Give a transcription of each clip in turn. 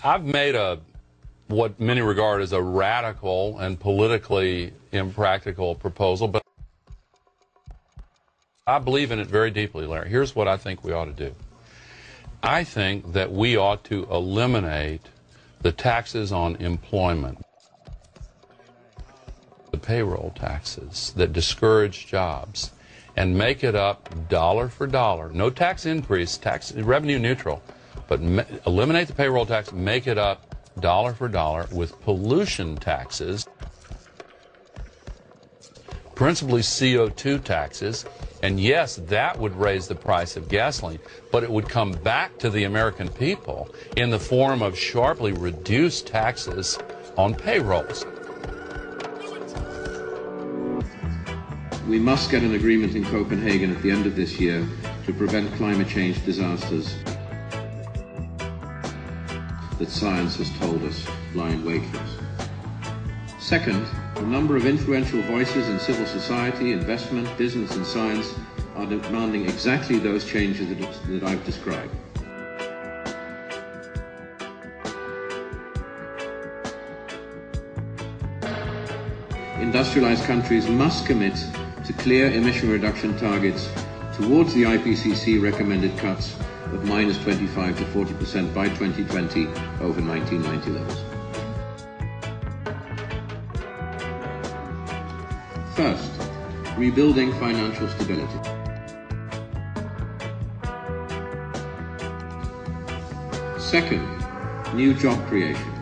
I've made what many regard as a radical and politically impractical proposal, but I believe in it very deeply, Larry. Here's what I think we ought to do. I think that we ought to eliminate the taxes on employment, the payroll taxes that discourage jobs, and make it up dollar for dollar. No tax increase, tax revenue neutral, but eliminate the payroll tax, make it up dollar for dollar with pollution taxes, principally CO2 taxes. And yes, that would raise the price of gasoline, but it would come back to the American people in the form of sharply reduced taxes on payrolls. We must get an agreement in Copenhagen at the end of this year to prevent climate change disasters that science has told us lie in wait for us. Second, a number of influential voices in civil society, investment, business and science are demanding exactly those changes that I've described. Industrialized countries must commit to clear emission reduction targets towards the IPCC recommended cuts of -25% to 40% by 2020 over 1990 levels. First, rebuilding financial stability. Second, new job creation.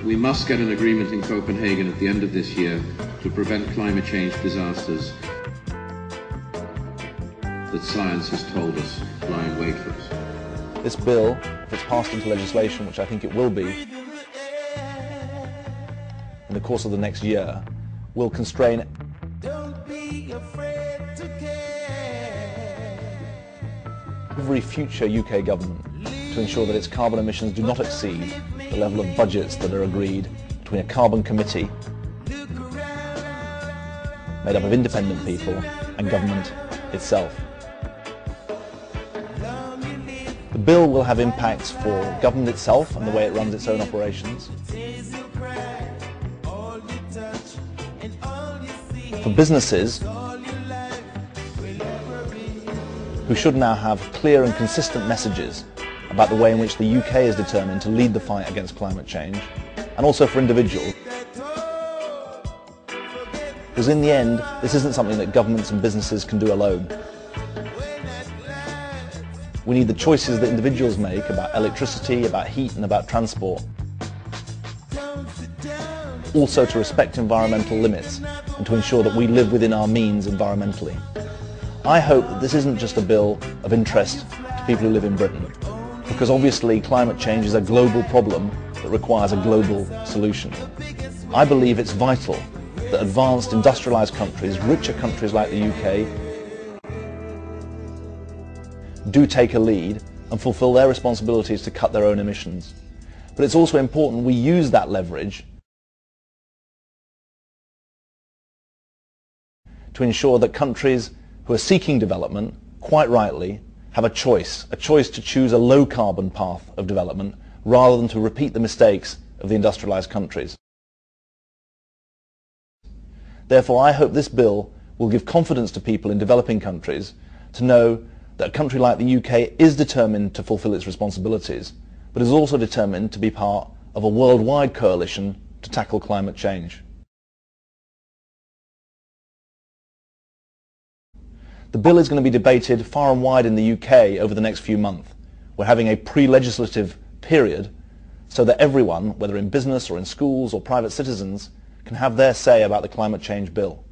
We must get an agreement in Copenhagen at the end of this year to prevent climate change disasters that science has told us lie in wait for us. This bill, if it's passed into legislation, which I think it will be, in the course of the next year, will constrain every future UK government to ensure that its carbon emissions do not exceed the level of budgets that are agreed between a carbon committee made up of independent people and government itself. The bill will have impacts for government itself and the way it runs its own operations, for businesses who should now have clear and consistent messages about the way in which the UK is determined to lead the fight against climate change, and also for individuals. Because in the end, this isn't something that governments and businesses can do alone. We need the choices that individuals make about electricity, about heat and about transport. Also to respect environmental limits and to ensure that we live within our means environmentally. I hope that this isn't just a bill of interest to people who live in Britain, because obviously climate change is a global problem that requires a global solution. I believe it's vital that advanced industrialised countries, richer countries like the UK, do take a lead and fulfil their responsibilities to cut their own emissions. But it's also important we use that leverage to ensure that countries who are seeking development, quite rightly, have a choice to choose a low-carbon path of development rather than to repeat the mistakes of the industrialised countries. Therefore, I hope this bill will give confidence to people in developing countries to know that a country like the UK is determined to fulfil its responsibilities, but is also determined to be part of a worldwide coalition to tackle climate change. The bill is going to be debated far and wide in the UK over the next few months. We're having a pre-legislative period so that everyone, whether in business or in schools or private citizens, can have their say about the climate change bill.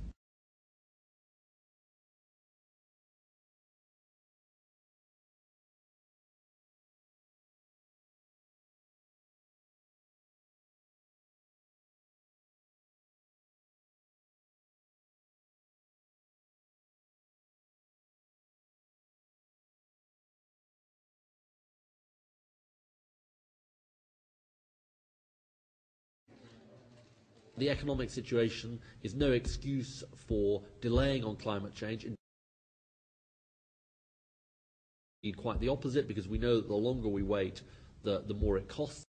The economic situation is no excuse for delaying on climate change. Quite the opposite, because we know that the longer we wait, the more it costs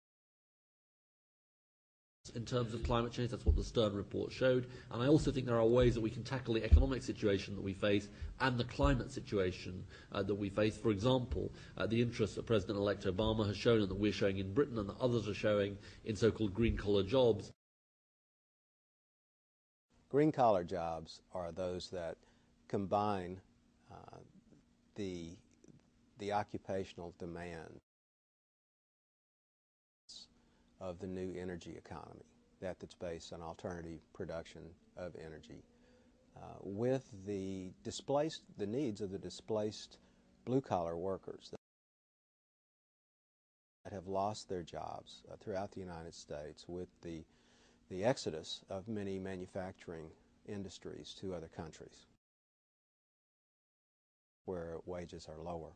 in terms of climate change. That's what the Stern report showed. And I also think there are ways that we can tackle the economic situation that we face and the climate situation that we face. For example, the interest that President-elect Obama has shown and that we're showing in Britain and that others are showing in so-called green-collar jobs. Green-collar jobs are those that combine the occupational demand of the new energy economy, that's based on alternative production of energy, with the needs of the displaced blue-collar workers that have lost their jobs throughout the United States, with the exodus of many manufacturing industries to other countries where wages are lower.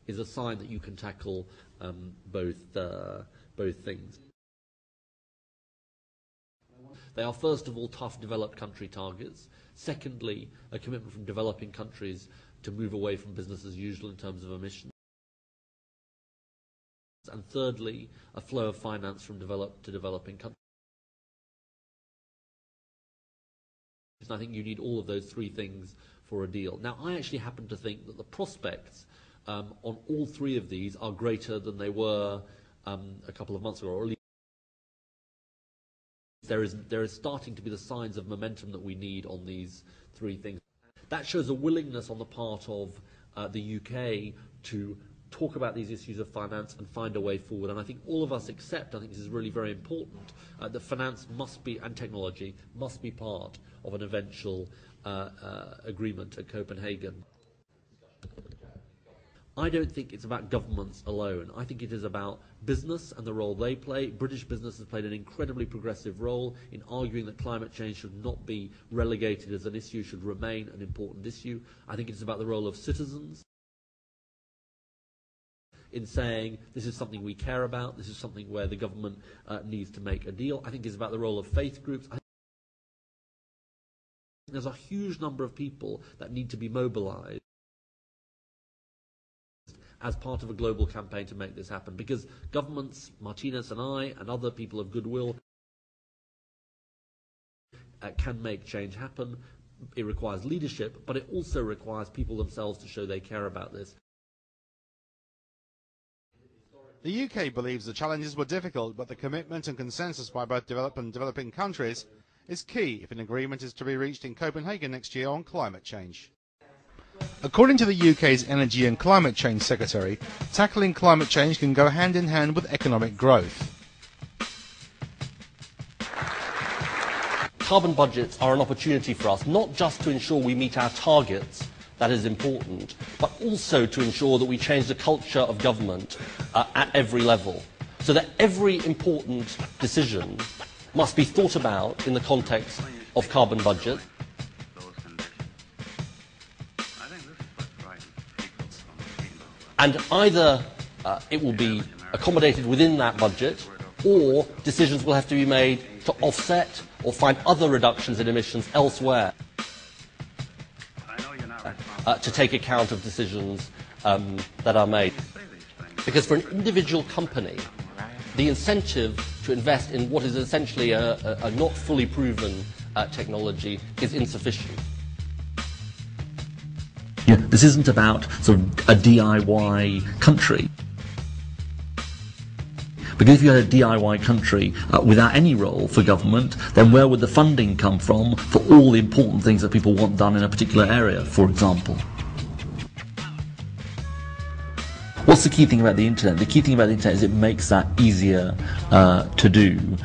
Is a sign that you can tackle both things. They are, first of all, tough developed country targets. Secondly, a commitment from developing countries to move away from business as usual in terms of emissions. And thirdly, a flow of finance from developed to developing countries. And I think you need all of those three things for a deal. Now, I actually happen to think that the prospects on all three of these are greater than they were a couple of months ago, or at least there is starting to be the signs of momentum that we need on these three things. That shows a willingness on the part of the UK to talk about these issues of finance and find a way forward. And I think all of us accept, I think this is really very important, that finance must be, and technology, must be part of an eventual agreement at Copenhagen. I don't think it's about governments alone. I think it is about business and the role they play. British business has played an incredibly progressive role in arguing that climate change should not be relegated as an issue, should remain an important issue. I think it's about the role of citizens in saying this is something we care about, this is something where the government needs to make a deal. I think it's about the role of faith groups. I think there's a huge number of people that need to be mobilized as part of a global campaign to make this happen, because governments, Martinez and I, and other people of goodwill can make change happen. It requires leadership, but it also requires people themselves to show they care about this. The UK believes the challenges were difficult, but the commitment and consensus by both developed and developing countries is key if an agreement is to be reached in Copenhagen next year on climate change. According to the UK's Energy and Climate Change Secretary, tackling climate change can go hand in hand with economic growth. Carbon budgets are an opportunity for us, not just to ensure we meet our targets, that is important, but also to ensure that we change the culture of government at every level, so that every important decision must be thought about in the context of carbon budget. And either it will be accommodated within that budget, or decisions will have to be made to offset or find other reductions in emissions elsewhere to take account of decisions that are made. Because for an individual company, the incentive to invest in what is essentially a not fully proven technology is insufficient. Yeah, this isn't about sort of a DIY country. Because if you had a DIY country without any role for government, then where would the funding come from for all the important things that people want done in a particular area, for example? What's the key thing about the internet? The key thing about the internet is it makes that easier to do.